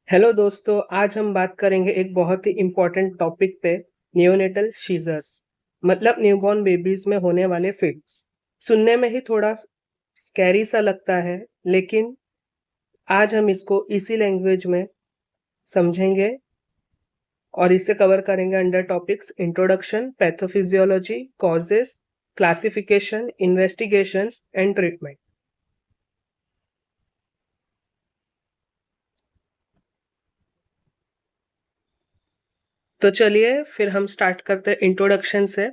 Hello दोस्तों, आज हम बात करेंगे एक बहुत ही इम्पोर्टेंट टॉपिक पे, नियोनेटल सीजर्स मतलब न्यूबॉर्न बेबीज में होने वाले फिट्स। सुनने में ही थोड़ा स्कैरी सा लगता है, लेकिन आज हम इसको इसी लैंग्वेज में समझेंगे और इसे कवर करेंगे under topics introduction, pathophysiology, causes, classification, investigations and treatment. तो चलिए फिर हम स्टार्ट करते हैं इंट्रोडक्शन से।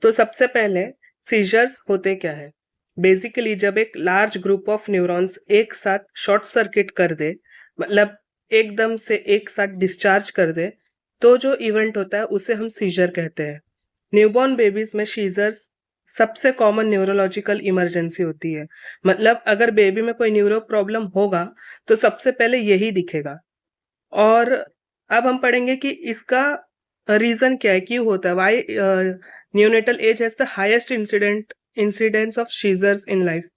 तो सबसे पहले सीजर्स होते क्या है। बेसिकली जब एक लार्ज ग्रुप ऑफ न्यूरॉन्स एक साथ शॉर्ट सर्किट कर दे, मतलब एकदम से एक साथ डिस्चार्ज कर दे, तो जो इवेंट होता है उसे हम सीजर कहते हैं। न्यूबॉर्न बेबीज में सीजर्स सबसे कॉमन न्यूरोलॉजिकल इमरजेंसी होती है। मतलब अगर बेबी में कोई न्यूरो प्रॉब्लम होगा तो सबसे पहले यही दिखेगा। और अब हम पढ़ेंगे कि इसका रीजन क्या है, क्यों होता है, why neonatal age has the highest incidence of seizures in life.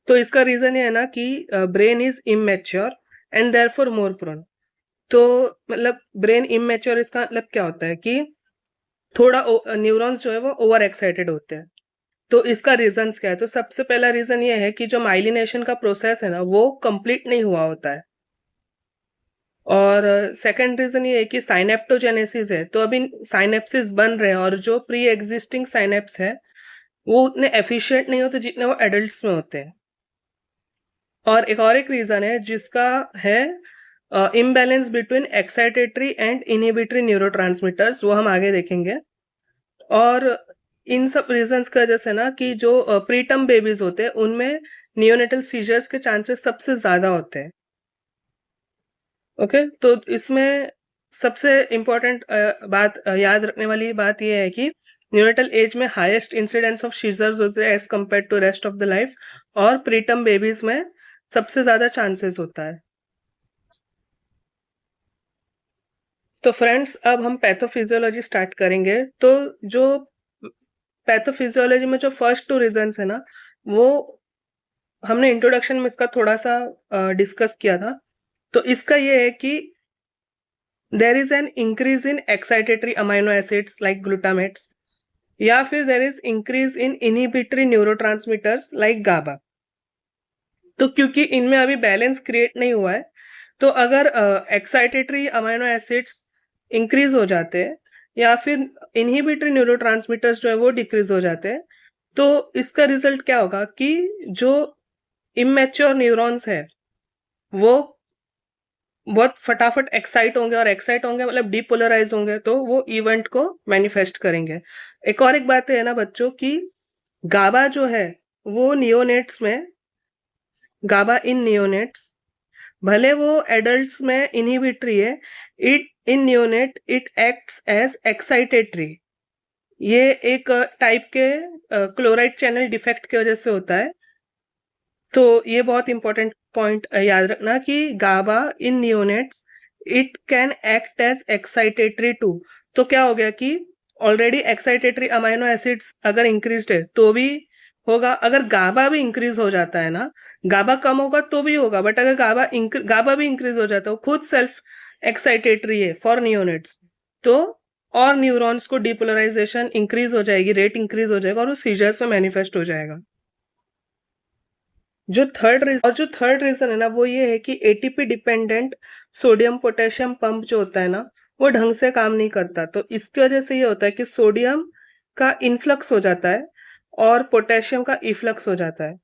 तो इसका रीजन ये है ना कि brain is immature and therefore more prone. तो मतलब ब्रेन इमेच्योर, इसका मतलब क्या होता है कि थोड़ा न्यूरॉन्स जो है वो ओवर एक्साइटेड होते हैं। तो इसका रीजन क्या है, तो सबसे पहला रीजन ये है कि जो माइलिनेशन का प्रोसेस है ना वो कंप्लीट नहीं हुआ होता है। और सेकंड रीजन ये है कि साइनेप्टोजेनेसिस है, तो अभी साइनेप्सिस बन रहे हैं और जो प्री एग्जिस्टिंग साइनेप्स है वो उतने एफिशिएंट नहीं होते जितने वो एडल्ट्स में होते हैं। और एक रीजन है जिसका है imbalance between excitatory and inhibitory neurotransmitters, वो हम आगे देखेंगे। और इन सब रीजंस की वजह से ना कि जो प्रीटर्म बेबीज होते हैं उनमें नियोनेटल सीजर्स के चांसेस सबसे ज्यादा होते हैं। ओके, तो इसमें सबसे इम्पोर्टेंट बात याद रखने वाली बात यह है कि न्यूनेटल एज में हाईएस्ट इंसिडेंस ऑफ सीजर्स होते हैं as compare to rest of the life, और प्रीटर्म बेबीज में सबसे ज्यादा चांसेस होता है। तो फ्रेंड्स, अब हम पैथोफिजियोलॉजी स्टार्ट करेंगे। तो जो पैथोफिजियोलॉजी में जो फर्स्ट टू रीजंस है ना, वो हमने इंट्रोडक्शन में इसका थोड़ा सा डिस्कस किया था। तो इसका ये है कि there is an increase in excitatory amino acids like glutamates, या फिर there is increase in inhibitory neurotransmitters like GABA। तो क्योंकि इनमें अभी बैलेंस क्रिएट नहीं हुआ है, तो अगर एक्साइटेटरी अमाइनो एसिड्स इंक्रीज हो जाते हैं या फिर इनहिबिटरी न्यूरोट्रांसमीटर्स जो है वो डिक्रीज हो जाते हैं, तो इसका रिजल्ट क्या होगा कि जो इमेच्योर न्यूरॉन्स है वो बहुत फटाफट एक्साइट होंगे, और एक्साइट होंगे मतलब डिपोलराइज होंगे, तो वो इवेंट को मैनिफेस्ट करेंगे। एक बात है ना बच्चों की गाबा जो है वो नियोनेट्स में, गाबा इन नियोनेट्स, भले वो एडल्ट्स में इनहिबिटरी है, it in neonate it acts as excitatory. ये एक टाइप के क्लोराइड चैनल डिफेक्ट की वजह से होता है। तो ये बहुत इंपॉर्टेंट पॉइंट याद रखना कि GABA in neonates it can act as excitatory too. तो क्या हो गया कि ऑलरेडी एक्साइटेटरी अमाइनो एसिड्स अगर इंक्रीज है तो भी होगा, अगर गाबा भी इंक्रीज हो जाता है ना, गाबा कम होगा तो भी होगा, बट अगर गाबा भी इंक्रीज हो जाता है, खुद सेल्फ एक्साइटेटरी है फॉर नियोनेट्स, तो और न्यूरॉन्स को डिपोलराइजेशन इंक्रीज हो जाएगी, रेट इंक्रीज हो जाएगा और वो सीजर्स में मैनिफेस्ट हो जाएगा। जो थर्ड रीजन है ना वो ये है कि ATP dependent sodium potassium pump जो होता है ना वो ढंग से काम नहीं करता। तो इसकी वजह से ये होता है कि सोडियम का इन्फ्लक्स हो जाता है और पोटेशियम का इफ्लक्स हो जाता है।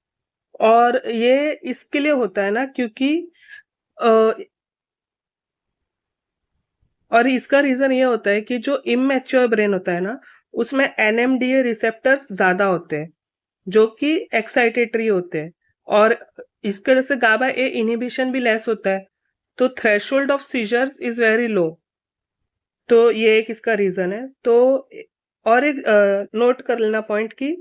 और ये इसके लिए होता है ना क्योंकि अ, और इसका रीजन ये होता है कि जो इमेच्योर ब्रेन होता है ना उसमें एनएमडीए रिसेप्टर्स ज्यादा होते हैं जो कि एक्साइटेटरी होते हैं, और इसके वजह से गाबा ए इनहिबिशन भी लेस होता है, तो threshold of seizures is very low. तो ये एक इसका रीजन है। तो और एक नोट कर लेना पॉइंट कि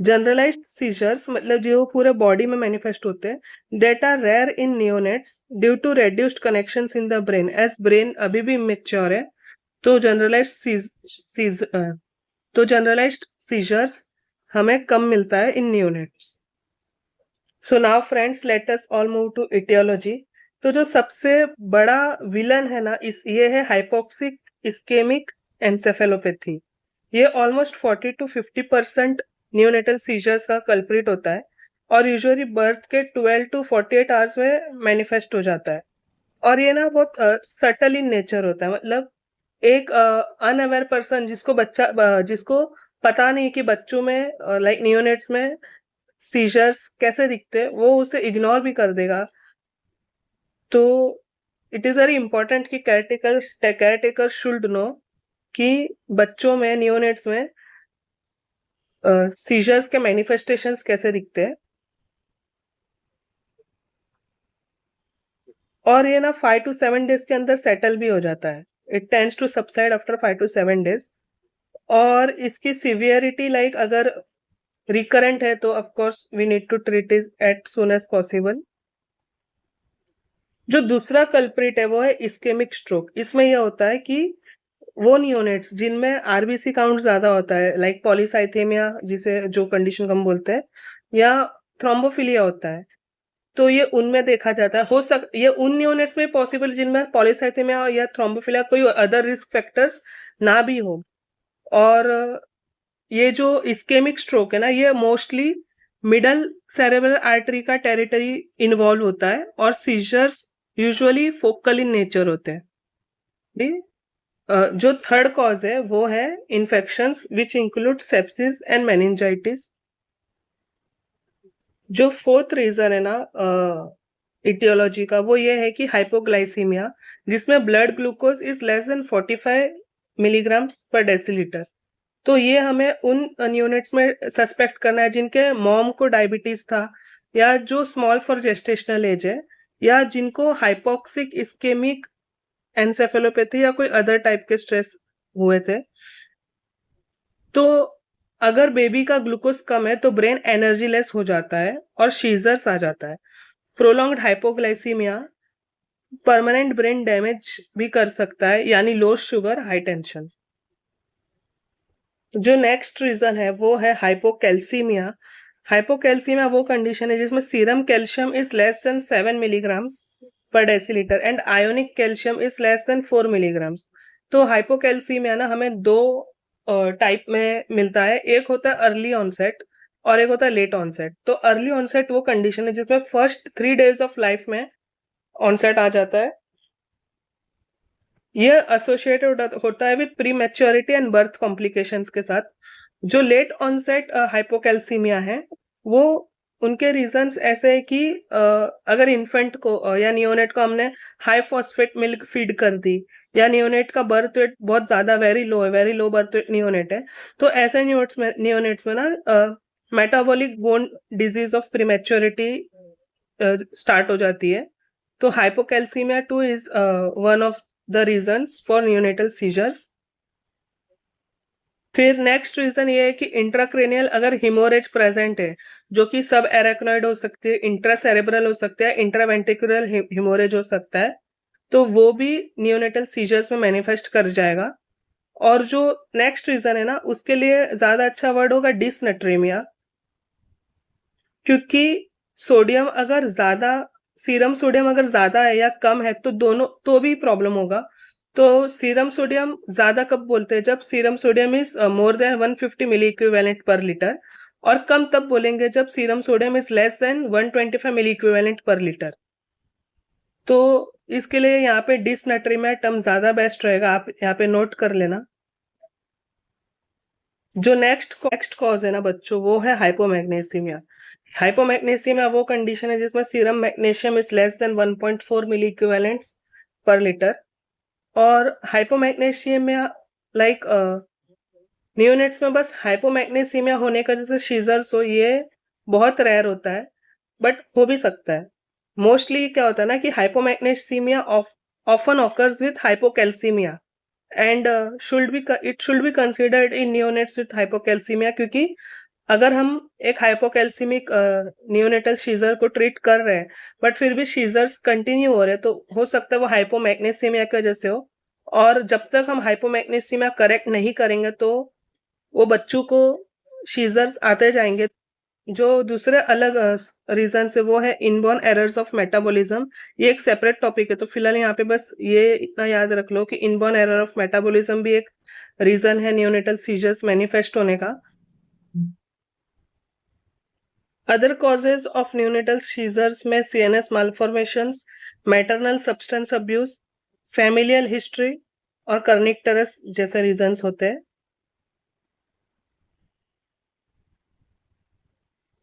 जनरलाइज्ड सीजर्स मतलब जो पूरे बॉडी में मैनिफेस्ट होते हैं, that are rare in neonates due to reduced connections in the brain, as brain अभी भी इमेच्योर है। तो जनरलाइज्ड सीजर्स हमें कम मिलता है in neonates. So now friends, let us all move to etiology. तो जो सबसे बड़ा विलन है ना ये है हाइपोक्सिक इस्केमिक एन्सेफेलोपैथी। ये ऑलमोस्ट 40 to 50% न्यूनेटल सीजर्स का कल्प्रिट होता है और यूजुअली बर्थ के 12 to 48 आवर्स में मैनिफेस्ट हो जाता है। और ये ना बहुत सटल इन नेचर होता है, मतलब एक अनअवेयर पर्सन जिसको पता नहीं कि बच्चों में लाइक नियोनेट्स में सीजर्स कैसे दिखते हैं, वो उसे इग्नोर भी कर देगा। तो इट इज़ वेरी इंपॉर्टेंट कि केयरटेकर शुड नो कि बच्चों में नियोनेट्स में सीजर्स के मैनिफेस्टेशंस कैसे दिखते हैं। और ये ना 5 to 7 डेज के अंदर सेटल भी हो जाता है। It tends to subside after 5 to 7 days. और इसकी सिवियरिटी लाइक अगर रिकरेंट है तो of course we need to treat it at soon as possible. जो दूसरा कल्प्रिट है वो है इस्केमिक स्ट्रोक। इसमें यह होता है कि वो नियोनेट्स जिनमें आरबीसी काउंट ज्यादा होता है, लाइक पॉलीसाइथेमिया जिसे जो कंडीशन हम बोलते हैं, या थ्रोम्बोफिलिया होता है, तो ये उनमें देखा जाता है। ये उन नियोनेट्स में पॉसिबल जिनमें पॉलीसाइथेमिया या थ्रोम्बोफिलिया कोई अदर रिस्क फैक्टर्स ना भी हो। और ये जो इस्केमिक स्ट्रोक है ना, ये मोस्टली मिडल सेरेब्रल आर्टरी का टेरिटरी इन्वॉल्व होता है और seizures usually focal in nature होते हैं। ठीक? जो थर्ड कॉज है वो है infections which include sepsis and meningitis. जो फोर्थ रीजन है ना इटियोलॉजी का, वो ये है कि हाइपोग्लाइसीमिया, जिसमें blood glucose is less then 45 milligrams per decilitre. तो ये हमें उन यूनिट्स में सस्पेक्ट करना है जिनके मॉम को डायबिटीज था, या जो स्मॉल फॉर जेस्टेशनल एज है, या जिनको हाइपोक्सिक इस्केमिक एन्सेफेलोपैथी या कोई अदर टाइप के स्ट्रेस हुए थे। तो अगर बेबी का ग्लूकोज कम है तो ब्रेन एनर्जी लेस हो जाता है और शीजर्स आ जाता है। Prolonged hypoglycaemia permanent brain damage भी कर सकता है, यानी लो शुगर हाई टेंशन। जो नेक्स्ट रीजन है वो है हाइपोकैल्सीमिया। हाइपोकैल्सीमिया वो कंडीशन है जिसमें serum calcium is less than 7 milligrams per decilitre and ionic calcium is less than 4 milligrams. तो हाइपोकैल्सीमिया ना हमें दो टाइप में मिलता है। एक होता है अर्ली ऑनसेट और एक होता है लेट ऑनसेट। तो अर्ली ऑनसेट वो कंडीशन है जिसमें फर्स्ट 3 डेज ऑफ लाइफ में ऑनसेट आ जाता है। ये एसोसिएटेड होता है with pre maturity and birth complications के साथ। जो लेट ऑनसेट हाइपोकैल्सीमिया है वो उनके रीजंस ऐसे है कि अगर इन्फेंट को या नियोनेट को हमने हाई फॉस्फेट मिल्क फीड कर दी, या नियोनेट का बर्थ वेट बहुत ज्यादा very low birth weight neonate है, तो ऐसे नियोनेट्स में ना metabolic bone disease of prematurity start हो जाती है। तो hypocalcaemia too is one of the reasons for neonatal seizures. फिर नेक्स्ट रीजन ये है कि इंट्राक्रेनियल अगर हिमोरेज प्रेजेंट है, जो कि सब एरेक्नॉइड हो सकती है, इंट्रासेरेब्रल हो सकता है, इंट्रावेंट्रिकुलर हिमोरेज हो सकता है, तो वो भी नियोनेटल सीजर्स में मैनिफेस्ट कर जाएगा। और जो नेक्स्ट रीजन है ना, उसके लिए ज्यादा अच्छा वर्ड होगा डिसनेट्रीमिया, क्योंकि सोडियम अगर ज्यादा सीरम सोडियम अगर ज्यादा है या कम है तो दोनों तो भी प्रॉब्लम होगा। तो सीरम सोडियम ज्यादा कब बोलते हैं? जब serum sodium is more than 150 milli equivalent per litre, और कम तब बोलेंगे जब serum sodium is less than 125 milli equivalent per litre. तो इसके लिए यहाँ पे डिसनेट्रीमिया टर्म ज्यादा बेस्ट रहेगा, आप यहाँ पे नोट कर लेना। जो नेक्स्ट कॉज है ना बच्चों, वो है हाइपोमैग्नीसिमिया। हाइपोमैग्नीसिमिया वो कंडीशन है जिसमें serum magnesium is less than 1.4 milli equivalents per litre. और हाइपोमैग्नीशियमिया लाइक नियोनेट्स में बस हाइपोमैग्नीसिमिया होने का जैसे शीजर्स हो, ये बहुत रेयर होता है, बट हो भी सकता है। मोस्टली क्या होता है ना कि hypomagnesaemia often occurs with hypocalcaemia and it should be considered in neonates with hypocalcaemia, क्योंकि अगर हम एक हाइपोकैल्सीमिक नियोनेटल शीजर को ट्रीट कर रहे हैं बट फिर भी शीजर्स कंटिन्यू हो रहे हैं, तो हो सकता है वो हाइपोमैग्नीसिमिया की वजह से हो। और जब तक हम हाइपोमैग्नीसिमिया करेक्ट नहीं करेंगे तो वो बच्चों को शीजर्स आते जाएंगे। जो दूसरे अलग रीजन है वो है इनबॉर्न एरर्स ऑफ मेटाबॉलिज्म। ये एक सेपरेट टॉपिक है, तो फिलहाल यहाँ पे बस ये इतना याद रख लो कि इनबॉर्न एरर ऑफ मेटाबॉलिज्म भी एक रीजन है नियोनेटल सीजर्स मैनिफेस्ट होने का। Other causes of neonatal seizures में CNS malformations, maternal substance abuse, familial history और कर्निक्टरस जैसे रीजंस होते हैं।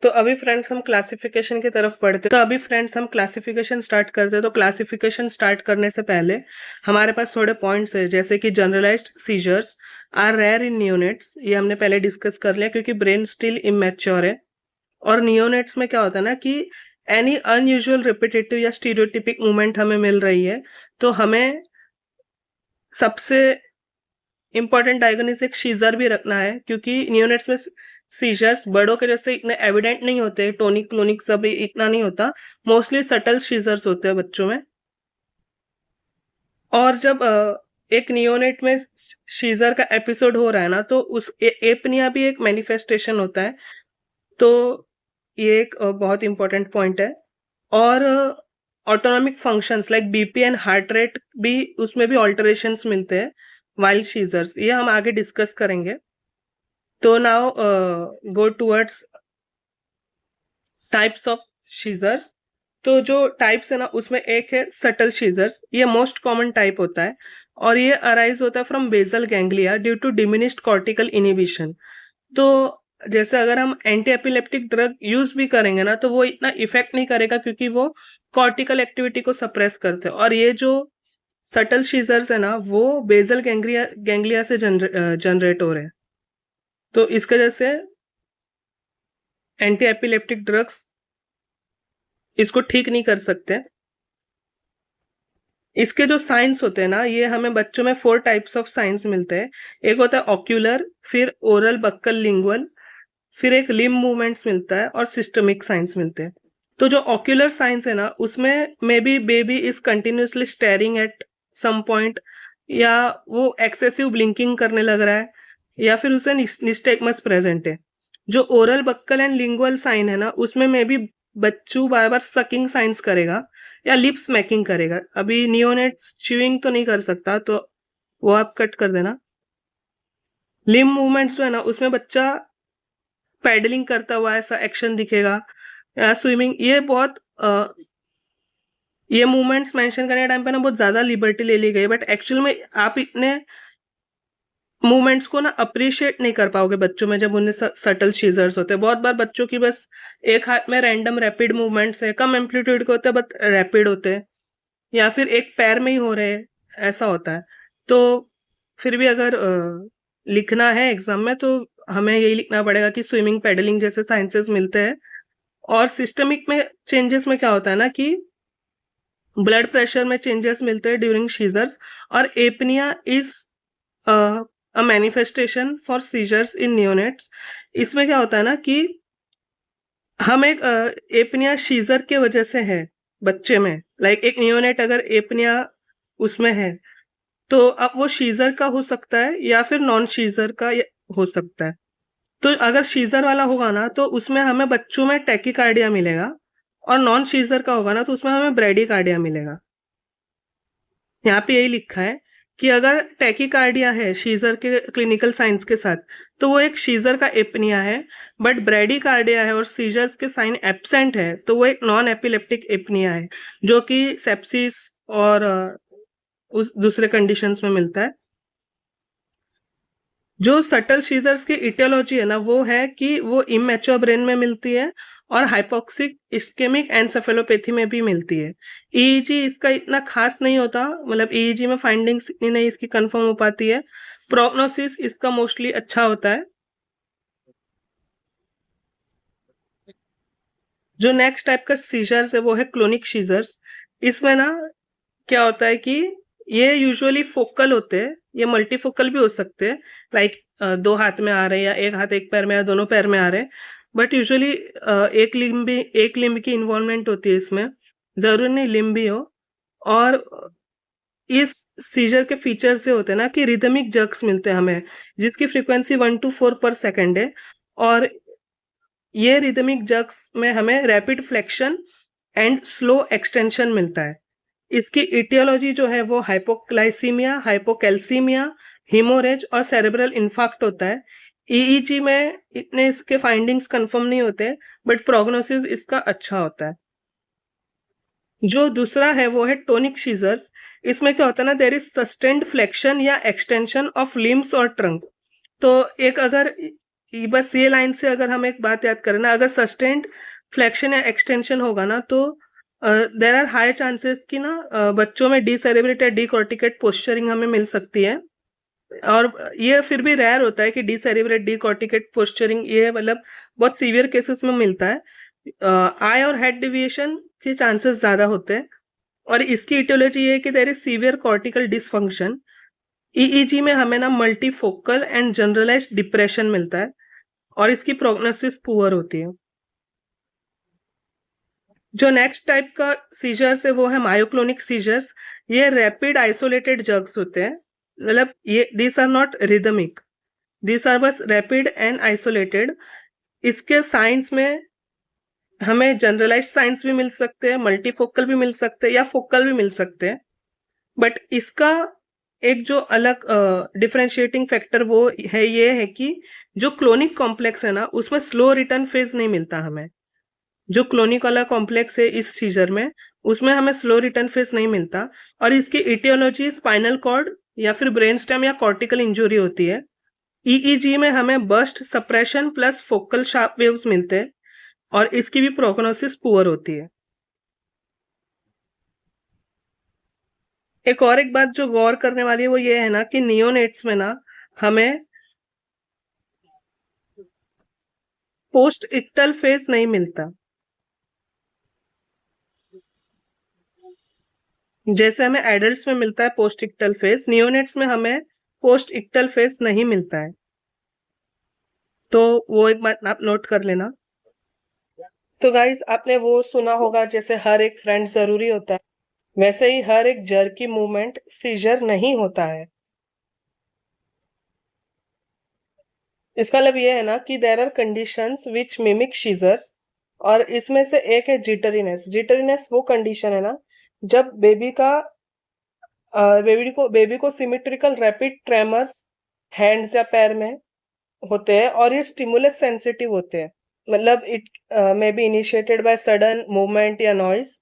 तो अभी फ्रेंड्स हम क्लासिफिकेशन की तरफ बढ़ते हैं। तो अभी फ्रेंड्स हम क्लासिफिकेशन स्टार्ट करते हैं। तो क्लासिफिकेशन स्टार्ट करने से पहले हमारे पास थोड़े पॉइंट्स है, जैसे कि generalised seizures are rare in neonates, ये हमने पहले डिस्कस कर लिया क्योंकि ब्रेन स्टिल इमेच्योर है। और नियोनेट्स में क्या होता है ना कि एनी अनयूजुअल रिपीटेटिव या स्टीरियोटिपिक मूवमेंट हमें मिल रही है, तो हमें सबसे इंपॉर्टेंट डायग्नोसिस सीजर भी रखना है, क्योंकि नियोनेट्स में सीजर्स बड़ों के जैसे इतने एविडेंट नहीं होते, टोनिक क्लोनिक सब इतना नहीं होता, मोस्टली सटल सीजर्स होते हैं बच्चों में। और जब एक नियोनेट में सीजर का एपिसोड हो रहा है ना, तो उस एपनिया भी एक मैनिफेस्टेशन होता है। तो ये एक बहुत इंपॉर्टेंट पॉइंट है। और autonomic functions like BP and heart rate भी, उसमें भी ऑल्टरेशंस मिलते हैं वाइल्ड सीजर्स, ये हम आगे डिस्कस करेंगे। तो now go towards types of seizures. तो जो टाइप्स है ना, उसमें एक है सटल सीजर्स, ये मोस्ट कॉमन टाइप होता है और ये अराइज होता है from basal ganglia due to diminished cortical inhibition. तो जैसे अगर हम एंटी एपिलेप्टिक ड्रग यूज भी करेंगे ना, तो वो इतना इफेक्ट नहीं करेगा क्योंकि वो कॉर्टिकल एक्टिविटी को सप्रेस करते हैं। और ये जो सटल सीजर्स है ना, वो बेसल गैंग्लिया गैंग्लिया से जनरेट हो रहे हैं। तो इसके वजह से एंटी एपिलेप्टिक ड्रग्स इसको ठीक नहीं कर सकते। इसके जो साइंस होते हैं ना, ये हमें बच्चों में 4 टाइप्स ऑफ साइंस मिलते हैं। एक होता है ऑक्यूलर, फिर ओरल बक्कल लिंगुअल, फिर एक लिम्ब मूवमेंट्स मिलता है और सिस्टमिक साइंस मिलते हैं। तो जो ऑक्यूलर साइंस है ना, उसमें maybe baby is continuously staring at some point, या वो एक्सेसिव ब्लिंकिंग करने लग रहा है, या फिर उसे निस्टेगमस प्रेजेंट है। जो oral buccal and lingual sign है ना, उसमें मे बी बच्चू बार बार सकिंग साइंस करेगा या लिप स्मैकिंग करेगा। अभी नियोनेट्स च्यूइंग तो नहीं कर सकता, तो वो आप कट कर देना। लिम्ब मूवमेंट्स जो है ना, उसमें बच्चा पैडलिंग करता हुआ ऐसा एक्शन दिखेगा, या स्विमिंग। ये बहुत ये मूवमेंट्स मेंशन करने के टाइम पे ना बहुत ज़्यादा लिबर्टी ले ली गई, बट एक्चुअल में आप इतने मूवमेंट्स को ना अप्रिशिएट नहीं कर पाओगे बच्चों में जब उन्हें सटल सीजर्स होते हैं। बहुत बार बच्चों की बस एक हाथ में रैंडम रैपिड मूवमेंट्स है, कम एम्पलीट्यूड के होते हैं बट रैपिड होते हैं, या फिर एक पैर में ही हो रहे हैं, ऐसा होता है। तो फिर भी अगर लिखना है एग्जाम में, तो हमें यही लिखना पड़ेगा कि स्विमिंग पेडलिंग जैसे साइंसेस मिलते हैं। और सिस्टमिक में चेंजेस में क्या होता है ना कि ब्लड प्रेशर में चेंजेस मिलते हैं ड्यूरिंग सीजर्स, और apnoea is a manifestation for seizures in neonates. इसमें क्या होता है ना कि हम एक एपनिया सीजर के वजह से है बच्चे में, लाइक एक नियोनेट अगर एपनिया उसमें है, तो अब वो शीजर का हो सकता है या फिर नॉन शीजर का हो सकता है। तो अगर शीजर वाला होगा ना, तो उसमें हमें बच्चों में टैकीकार्डिया मिलेगा, और नॉन शीजर का होगा ना, तो उसमें हमें ब्रेडिकार्डिया मिलेगा। यहाँ पे यही लिखा है कि अगर टैकीकार्डिया है शीजर के क्लिनिकल साइंस के साथ, तो वो एक शीजर का एपनिया है। बट ब्रेडिकार्डिया है और सीजर्स के साइन एब्सेंट है, तो वो एक नॉन एपिलेप्टिक एपनिया है, जो कि सेप्सिस और उस दूसरे कंडीशंस में मिलता है। जो सटल सीजर्स की इटियोलॉजी है ना, वो है कि वो इमेच्योर ब्रेन में मिलती है और हाइपोक्सिक इस्केमिक एनसेफेलोपैथी में भी मिलती है। ईईजी इसका इतना खास नहीं होता, मतलब ईईजी में फाइंडिंग्स इतनी नहीं इसकी कंफर्म हो पाती है। प्रोग्नोसिस इसका मोस्टली अच्छा होता है। जो नेक्स्ट टाइप का सीजर्स है वो है क्लोनिक सीजर्स। इसमें ना क्या होता है कि ये यूजुअली फोकल होते हैं, ये मल्टीफोकल भी हो सकते हैं, लाइक 2 हाथ में आ रहे हैं या एक हाथ एक पैर में या दोनों पैर में आ रहे हैं। बट यूजुअली एक लिम्ब की इन्वॉल्वमेंट होती है इसमें, जरूरी नहीं लिम्ब भी हो। और इस सीजर के फीचर से होते हैं ना कि रिदमिक जर्क्स मिलते हैं हमें, जिसकी फ्रीक्वेंसी 1 to 4 पर सेकेंड है। और ये रिदमिक जग्स में हमें rapid flexion and slow extension मिलता है। इसकी इटियोलॉजी जो है वो हाइपोग्लाइसीमिया, हाइपोकैल्सीमिया, हीमोरेज और सेरेब्रल इन्फार्क्ट होता है। ईईजी में इतने इसके फाइंडिंग्स कंफर्म नहीं होते, बट प्रोग्नोसिस इसका अच्छा होता है। जो दूसरा है वो है टोनिक सीजर्स। इसमें क्या होता है ना, देयर इज सस्टेन्ड फ्लेक्शन या एक्सटेंशन ऑफ लिम्स और ट्रंक। तो एक अगर बस ये लाइन से अगर हम एक बात याद करें ना, अगर सस्टेन्ड फ्लेक्शन या एक्सटेंशन होगा ना, तो देर आर हाई चांसेस कि ना बच्चों में डिसेरेब्रेटेड डिकॉर्टिकेट पोस्चरिंग हमें मिल सकती है। और ये फिर भी रेयर होता है कि डिसेरेब्रेट डिकॉर्टिकेट पोस्चरिंग, ये मतलब बहुत सीवियर केसेस में मिलता है। आई और हेड डिविएशन के चांसेस ज़्यादा होते हैं। और इसकी इटियोलॉजी ये है कि there is severe cortical dysfunction. EEG में हमें ना मल्टीफोकल एंड जनरलाइज्ड डिप्रेशन मिलता है, और इसकी प्रोग्नोसिस पुअर होती है। जो नेक्स्ट टाइप का सीजर्स है वो है मायोक्लोनिक सीजर्स। ये रैपिड आइसोलेटेड जर्क्स होते हैं, मतलब ये this are not rhythmic, this are बस रैपिड एंड आइसोलेटेड। इसके साइंस में हमें जनरलाइज साइंस भी मिल सकते हैं, मल्टीफोकल भी मिल सकते हैं, या फोकल भी मिल सकते हैं। बट इसका एक जो अलग डिफरेंशिएटिंग फैक्टर वो है, ये है कि जो क्लोनिक कॉम्प्लेक्स है ना, उसमें स्लो रिटर्न फेज नहीं मिलता हमें। जो क्लोनिक वाला कॉम्प्लेक्स है इस सीजर में, उसमें हमें स्लो रिटर्न फेज नहीं मिलता। और इसकी इटियोलॉजी स्पाइनल कॉर्ड या फिर ब्रेन स्टेम या कॉर्टिकल इंजुरी होती है। ईईजी में हमें burst suppression plus focal sharp waves मिलते हैं, और इसकी भी प्रोग्नोसिस पुअर होती है। एक बात जो गौर करने वाली है वो ये है ना कि नियोनेट्स में ना हमें पोस्ट इक्टल फेज नहीं मिलता। जैसे हमें एडल्ट्स में मिलता है पोस्ट इक्टल फेज, नियोनेट्स में हमें पोस्ट इक्टल फेज नहीं मिलता है। तो वो एक बात आप नोट कर लेना। तो गाइस, आपने वो सुना होगा जैसे हर एक फ्रेंड जरूरी होता है, वैसे ही हर एक जर की मूवमेंट सीजर नहीं होता है। इसका मतलब ये है ना कि there are conditions which mimic seizures, और इसमें से एक है जिटरीनेस। जिटरीनेस वो कंडीशन है ना जब बेबी को सिमेट्रिकल रैपिड ट्रेमर्स हैंड्स या पैर में होते हैं, और ये स्टिमुलस सेंसिटिव होते हैं। मतलब it may be initiated by sudden movement या नॉइज।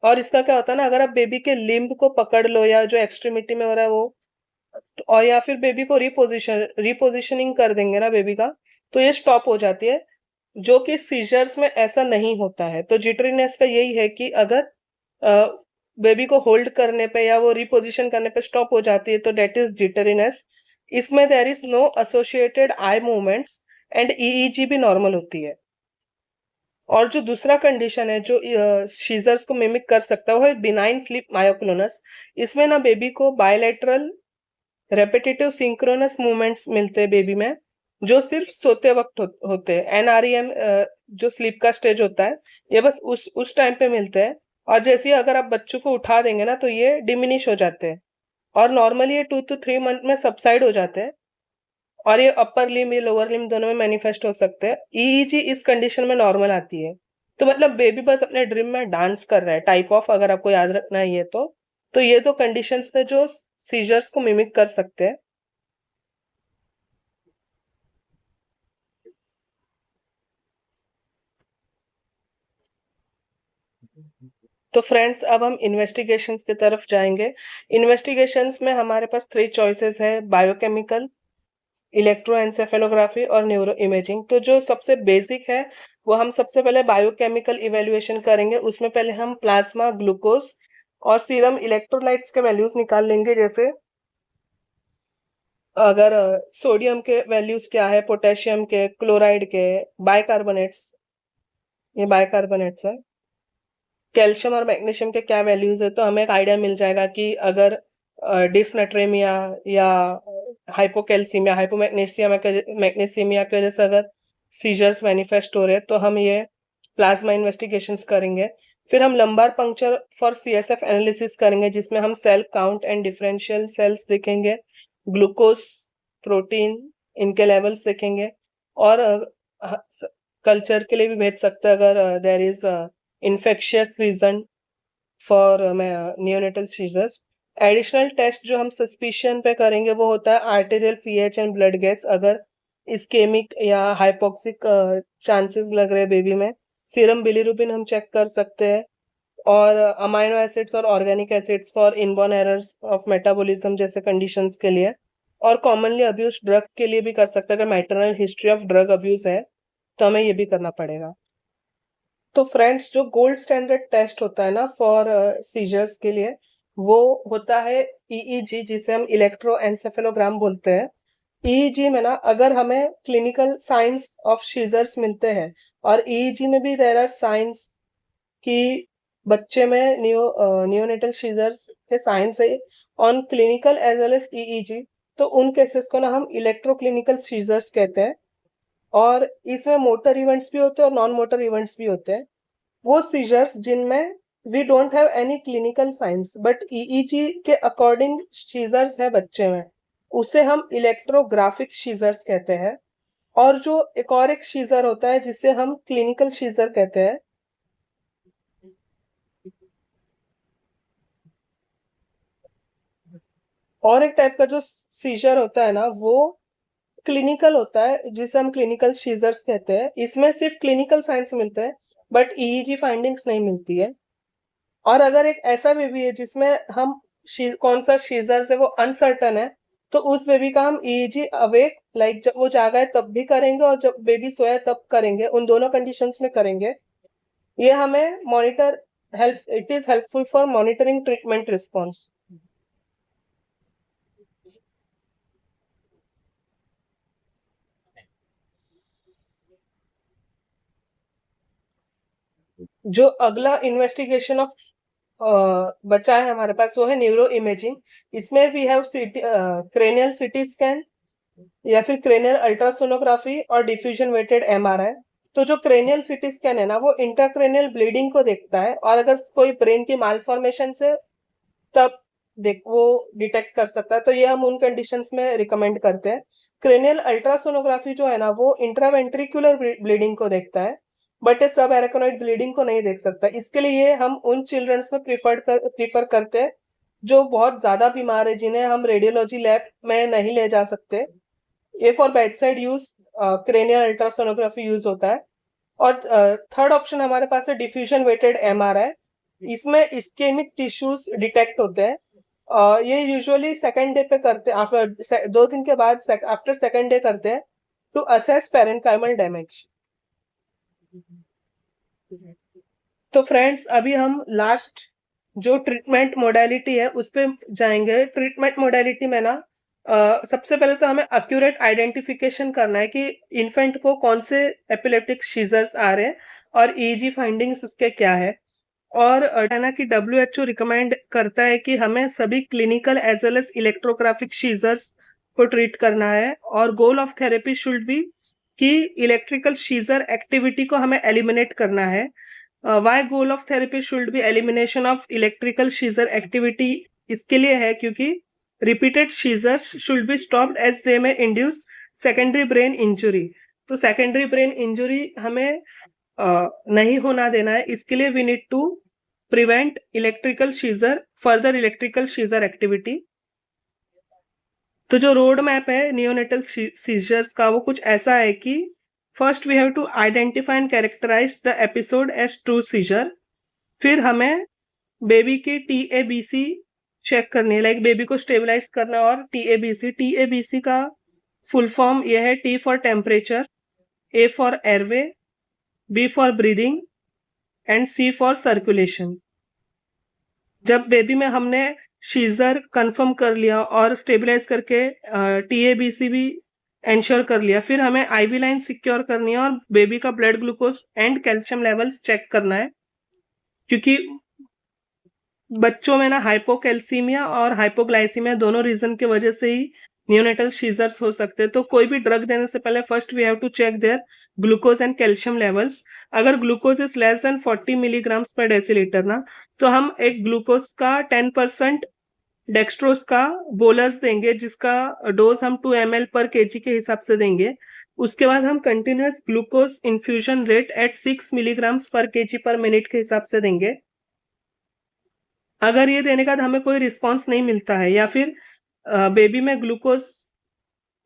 और इसका क्या होता है ना, अगर आप बेबी के लिम्ब को पकड़ लो या जो एक्सट्रीमिटी में हो रहा है वो, और या फिर बेबी को रिपोजिशनिंग कर देंगे ना बेबी का, तो ये स्टॉप हो जाती है, जो कि सीजर्स में ऐसा नहीं होता है। तो जिटरीनेस का यही है कि अगर बेबी को होल्ड करने पे या वो रिपोजिशन करने पे स्टॉप हो जाती है, तो डेट इज जिटरीनेस। इसमें there is no associated eye movements, and EEG भी नॉर्मल होती है। और जो दूसरा कंडीशन है जो सीजर्स को मिमिक कर सकता है वो है बिनाइन स्लीप मायोक्लोनस। इसमें ना बेबी को बायलैटरल रेपिटेटिव सिंक्रोनस मूवमेंट्स मिलते हैं बेबी में, जो सिर्फ सोते वक्त होते हैं। एनआरईएम जो स्लीप का स्टेज होता है, ये बस उस टाइम पे मिलते हैं। और जैसे ही अगर आप बच्चों को उठा देंगे ना, तो ये डिमिनिश हो जाते हैं, और नॉर्मली ये 2 to 3 मंथ में सबसाइड हो जाते हैं। और ये अपर लिम या लोअर लिम दोनों में मैनिफेस्ट हो सकते हैं। ईईजी इस कंडीशन में नॉर्मल आती है। तो मतलब बेबी बस अपने ड्रीम में डांस कर रहा है, टाइप ऑफ, अगर आपको याद रखना है ये तो ये दो कंडीशंस थे जो सीजर्स को मिमिक कर सकते हैं। तो फ्रेंड्स, अब हम इन्वेस्टिगेशंस की तरफ जाएंगे। इन्वेस्टिगेशंस में हमारे पास 3 चॉइसेस है: बायोकेमिकल, इलेक्ट्रोएंसेफेलोग्राफी और न्यूरो इमेजिंग। तो जो सबसे बेसिक है वो हम सबसे पहले बायोकेमिकल इवेल्युएशन करेंगे। उसमें पहले हम प्लाज्मा, ग्लूकोज और सीरम इलेक्ट्रोलाइट्स के वैल्यूज निकाल लेंगे। जैसे अगर सोडियम के वैल्यूज क्या है, पोटेशियम के, क्लोराइड के, बाइकार्बोनेट्स, ये बाइकार्बोनेट्स है, कैल्शियम और मैग्नीशियम के क्या वैल्यूज है, तो हमें एक आइडिया मिल जाएगा कि अगर डिसनेट्रेमिया या हाइपोकैल्सीमिया, मैग्नीसीमिया की वजह से अगर सीजर्स मैनिफेस्ट हो रहे हैं, तो हम ये प्लाज्मा इन्वेस्टिगेशंस करेंगे। फिर हम lumbar puncture for CSF analysis करेंगे, जिसमें हम cell count and differential cells देखेंगे, ग्लूकोज, प्रोटीन, इनके लेवल्स देखेंगे। और कल्चर के लिए भी भेज सकते हैं अगर there is infectious reason for neonatal seizures. Additional test जो हम सस्पिशन पे करेंगे वो होता है arterial pH and blood gas. अगर इस्केमिक या हाइपोक्सिक चांसेस लग रहे हैं बेबी में, सीरम बिलीरुबिन हम चेक कर सकते हैं, और अमाइनो एसिड्स और organic acids for inborn errors of metabolism जैसे कंडीशंस के लिए, और कॉमनली अब्यूज ड्रग के लिए भी कर सकते हैं। अगर maternal history of drug abuse है तो हमें ये भी करना पड़ेगा। तो फ्रेंड्स, जो गोल्ड स्टैंडर्ड टेस्ट होता है ना फॉर सीजर्स के लिए, वो होता है ईईजी, जिसे हम इलेक्ट्रोएन्सेफेलोग्राम बोलते हैं। ईईजी में ना अगर हमें क्लिनिकल साइंस ऑफ सीजर्स मिलते हैं, और ईईजी में भी देयर आर साइंस कि बच्चे में नियोनेटल सीजर्स के साइंस है on clinical as well as EEG, तो उन केसेस को ना हम इलेक्ट्रोक्लिनिकल सीजर्स कहते हैं। और इसमें मोटर इवेंट्स भी होते हैं और नॉन मोटर इवेंट्स भी होते हैं। वो सीजर्स जिनमें we don't have any clinical signs but EEG के अकॉर्डिंग सीजर्स है बच्चे में, उसे हम इलेक्ट्रोग्राफिक सीजर्स कहते हैं। और जो एक और एक सीजर होता है जिसे हम क्लिनिकल सीजर कहते हैं। और एक टाइप का जो सीजर होता है ना वो क्लिनिकल होता है, जिसे हम क्लिनिकल सीजर्स कहते हैं। इसमें सिर्फ क्लिनिकल साइंस मिलते हैं बट ईईजी फाइंडिंग्स नहीं मिलती है। और अगर एक ऐसा बेबी है जिसमें हम कौन सा सीजर्स है वो अनसर्टन है, तो उस बेबी का हम ईईजी अवेक, लाइक जब वो जागा है तब भी करेंगे और जब बेबी सोया है तब करेंगे, उन दोनों कंडीशंस में करेंगे। ये हमें monitor help, it is helpful for monitoring treatment response. जो अगला इन्वेस्टिगेशन ऑफ बचा है हमारे पास वो है न्यूरो इमेजिंग। इसमें we have cranial CT scan या फिर क्रेनियल अल्ट्रासोनोग्राफी और डिफ्यूजन वेटेड एमआरआई। तो जो क्रेनियल सीटी स्कैन है ना वो इंट्राक्रेनियल ब्लीडिंग को देखता है, और अगर कोई ब्रेन की मालफॉर्मेशन से तब देख वो डिटेक्ट कर सकता है, तो ये हम उन कंडीशंस में रिकमेंड करते हैं। क्रेनियल अल्ट्रासोनोग्राफी जो है ना वो इंट्रावेंट्रिकुलर ब्लीडिंग को देखता है बट ये सब एरेकोनॉइड ब्लीडिंग को नहीं देख सकता। इसके लिए हम उन चिल्ड्रंस में प्रीफर करते हैं जो बहुत ज्यादा बीमार है, जिन्हें हम रेडियोलॉजी लैब में नहीं ले जा सकते। ये for bed side use cranial ultrasonography use होता है। और थर्ड ऑप्शन हमारे पास है डिफ्यूजन वेटेड एमआरआई। इसमें इस्केमिक टिश्यूज डिटेक्ट होते हैं। ये यूजुअली सेकेंड डे पे करते हैं, आफ्टर 2 दिन के बाद आफ्टर सेकेंड डे करते हैं टू असेस पेरेन्काइमल डैमेज। तो फ्रेंड्स, अभी हम लास्ट जो ट्रीटमेंट मोडालिटी है उस पे जाएंगे। ट्रीटमेंट मोडालिटी में ना सबसे पहले तो हमें एक्यूरेट आइडेंटिफिकेशन करना है कि इन्फेंट को कौन से एपिलेप्टिक सीजर्स आ रहे हैं और ईजी फाइंडिंग्स उसके क्या है। और है ना कि WHO रिकमेंड करता है कि हमें सभी clinical as well as electrographic seizures को ट्रीट करना है, और goal of therapy should be कि इलेक्ट्रिकल सीजर एक्टिविटी को हमें एलिमिनेट करना है। Why goal of therapy should be elimination of electrical seizure activity, इसके लिए है क्योंकि repeated seizures should be stopped as they may induce secondary brain injury. तो सेकेंडरी ब्रेन इंजुरी हमें नहीं होना देना है, इसके लिए we need to prevent electrical seizure, further electrical seizure activity. तो जो रोड मैप है नियोनेटल सीजर्स का वो कुछ ऐसा है कि first we have to identify and characterise the episode as true seizure. फिर हमें बेबी की TABC चेक करनी है, लाइक बेबी को स्टेबलाइज करना। और TABC का फुल फॉर्म यह है T for temperature, A for airway, B for breathing and C for circulation. जब बेबी में हमने सीजर कंफर्म कर लिया और स्टेबलाइज करके TABC भी इंश्योर कर लिया, फिर हमें IV लाइन सिक्योर करनी है और बेबी का blood glucose and calcium levels check करना है, क्योंकि बच्चों में ना हाइपोकैल्सीमिया और हाइपोग्लाइसीमिया दोनों रीजन की वजह से ही नियोनेटल सीजर्स हो सकते हैं। तो कोई भी ड्रग देने से पहले first we have to check their glucose and calcium levels. अगर glucose is less than 40 milligrams per decilitre ना, तो हम एक ग्लूकोज का 10% डेक्सट्रोज का बोलस देंगे, जिसका डोज हम 2 ml पर kg के हिसाब से देंगे। उसके बाद हम continuous glucose infusion rate at 6 milligrams per KG per minute के हिसाब से देंगे। अगर ये देने के बाद हमें कोई रिस्पॉन्स नहीं मिलता है या फिर बेबी में ग्लूकोज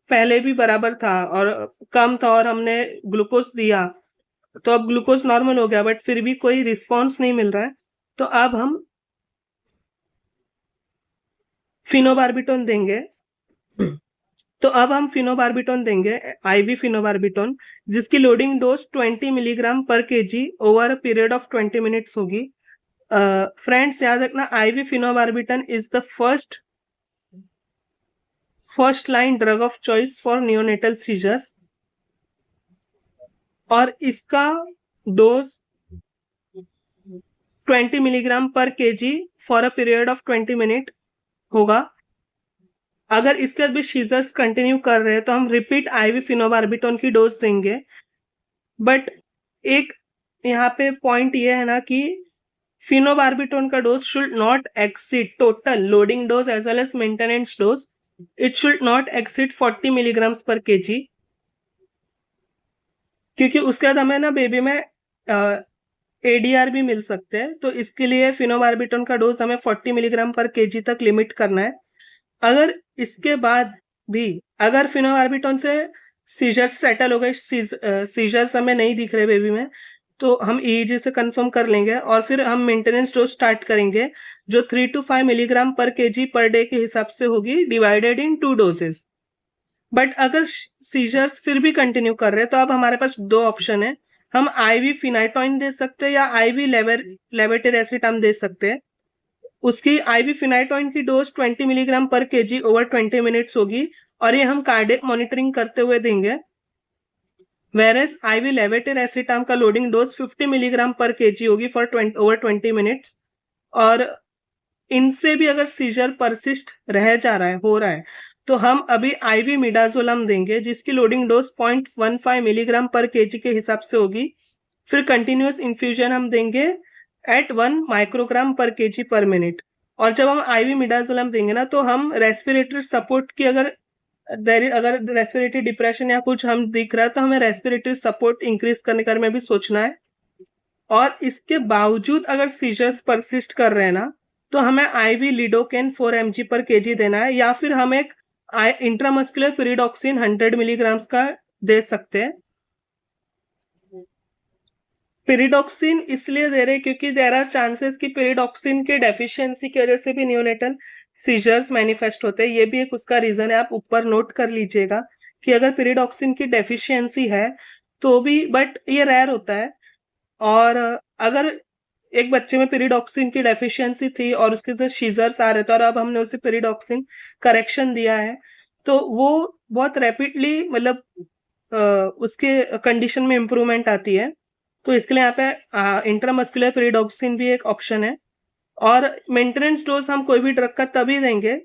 पहले भी बराबर था और कम था और हमने ग्लूकोज दिया, तो अब ग्लूकोज नॉर्मल हो गया बट फिर भी कोई रिस्पॉन्स नहीं मिल रहा है, तो अब हम फिनोबार्बिटोन देंगे। तो अब हम फिनोबार्बिटोन देंगे, आईवी फिनोबार्बिटोन, जिसकी loading dose 20 milligram per kg over a period of 20 minutes होगी। फ्रेंड्स याद रखना, IV phenobarbitone is the first line drug of choice for neonatal seizures, और इसका dose 20 milligram per kg for a period of 20 minute होगा। अगर इसके बाद भी सीजर्स कंटिन्यू कर रहे हैं तो हम रिपीट आईवी फिनोबार्बिटोन की डोज देंगे। बट एक यहाँ पे पॉइंट ये है ना कि फिनोबार्बिटोन का dose should not exceed total loading dose as well as maintenance dose, it should not exceed 40 milligrams per KG, क्योंकि उसके बाद हमें ना बेबी में एडीआर भी मिल सकते हैं। तो इसके लिए फिनोबार्बिटोन का डोज हमें 40 मिलीग्राम पर केजी तक लिमिट करना है। अगर इसके बाद भी अगर फिनोबार्बिटोन से सीजर्स सेटल हो गए, सीजर्स हमें नहीं दिख रहे बेबी में, तो हम ईईजी से कंफर्म कर लेंगे और फिर हम मेंटेनेंस डोज स्टार्ट करेंगे जो 3 to 5 milligram per KG per day के हिसाब से होगी, डिवाइडेड इन 2 डोजेस। बट अगर सीजर्स फिर भी कंटिन्यू कर रहे हैं तो अब हमारे पास 2 ऑप्शन है, हम आईवी फिनाइटोइन दे सकते हैं या आईवी लेवेटिरासेटाम दे सकते हैं। उसकी आईवी फिनाइटोइन की dose 20 milligram per kg over 20 minutes होगी और ये हम कार्डियक मॉनिटरिंग करते हुए देंगे। वेरेस आईवी लेवेटिरासेटाम का loading dose 50 milligram per KG होगी फॉर ओवर 20 मिनट्स। और इनसे भी अगर सीजर परसिस्ट रह जा रहा है, हो रहा है, तो हम अभी आईवी मिडाजोलम देंगे जिसकी loading dose 0.15 milligram per KG के हिसाब से होगी। फिर कंटिन्यूअस इन्फ्यूजन हम देंगे एट 1 माइक्रोग्राम पर केजी पर मिनट। और जब हम आईवी मिडाजोलम देंगे ना, तो हम रेस्पिरेटरी सपोर्ट की अगर रेस्पिरेटरी डिप्रेशन या कुछ हम दिख रहा है तो हमें रेस्पिरेटरी सपोर्ट इंक्रीज करने के बारे में भी सोचना है। और इसके बावजूद अगर सीजर्स परसिस्ट कर रहे हैं ना, तो हमें आईवी लिडोकेन 4 mg पर केजी देना है या फिर हम एक इंट्रामस्कुलर पिरिडॉक्सिन 100 मिलीग्राम्स का दे सकते हैं। पिरिडॉक्सिन इसलिए दे रहे हैं क्योंकि देयर आर चांसेस कि पिरिडॉक्सिन के डेफिशिएंसी की वजह से भी नियोनेटल सीजर्स मैनिफेस्ट होते हैं। ये भी एक उसका रीजन है, आप ऊपर नोट कर लीजिएगा कि अगर पिरिडॉक्सिन की डेफिशिएंसी है तो भी, बट ये रेयर होता है। और अगर एक बच्चे में पिरिडॉक्सिन की डेफिशिएंसी थी और उसके साथ सीजर्स आ रहे थे और अब हमने उसे पिरिडॉक्सिन करेक्शन दिया है, तो वो बहुत रैपिडली मतलब उसके कंडीशन में इम्प्रूवमेंट आती है। तो इसके लिए यहाँ पे इंट्रामस्कुलर पिरिडॉक्सिन भी एक ऑप्शन है। और मेंटेनेंस डोज हम कोई भी ड्रग का तभी देंगे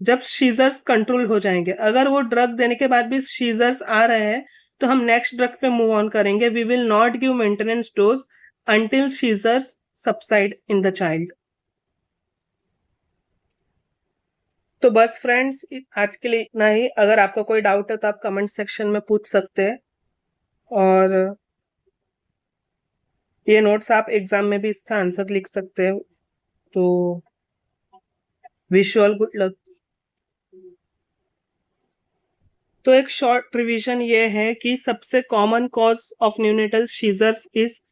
जब सीजर्स कंट्रोल हो जाएंगे। अगर वो ड्रग देने के बाद भी सीजर्स आ रहे हैं तो हम नेक्स्ट ड्रग पे मूव ऑन करेंगे। We will not give maintenance dose until seizures subside in the child। तो बस फ्रेंड्स आज के लिए इतना ही। अगर आपका कोई डाउट है तो आप कमेंट सेक्शन में पूछ सकते हैं और ये नोट्स आप एग्जाम में भी इसका आंसर लिख सकते हैं। तो wish you all good luck. तो एक शॉर्ट रिवीजन ये है कि सबसे common cause of neonatal seizures is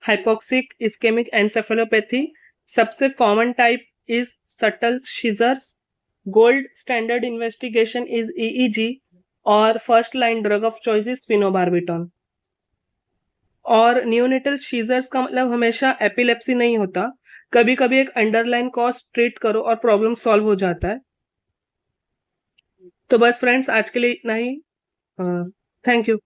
hypoxic ischaemic encephalopathy. सबसे common type is subtle seizures. Gold standard investigation is EEG और first line drug of choice is phenobarbitone. और neonatal seizures का मतलब हमेशा एपिलेप्सी नहीं होता, कभी कभी एक अंडरलाइन कॉज ट्रीट करो और प्रॉब्लम सॉल्व हो जाता है। तो बस फ्रेंड्स आज के लिए इतना ही। Thank you.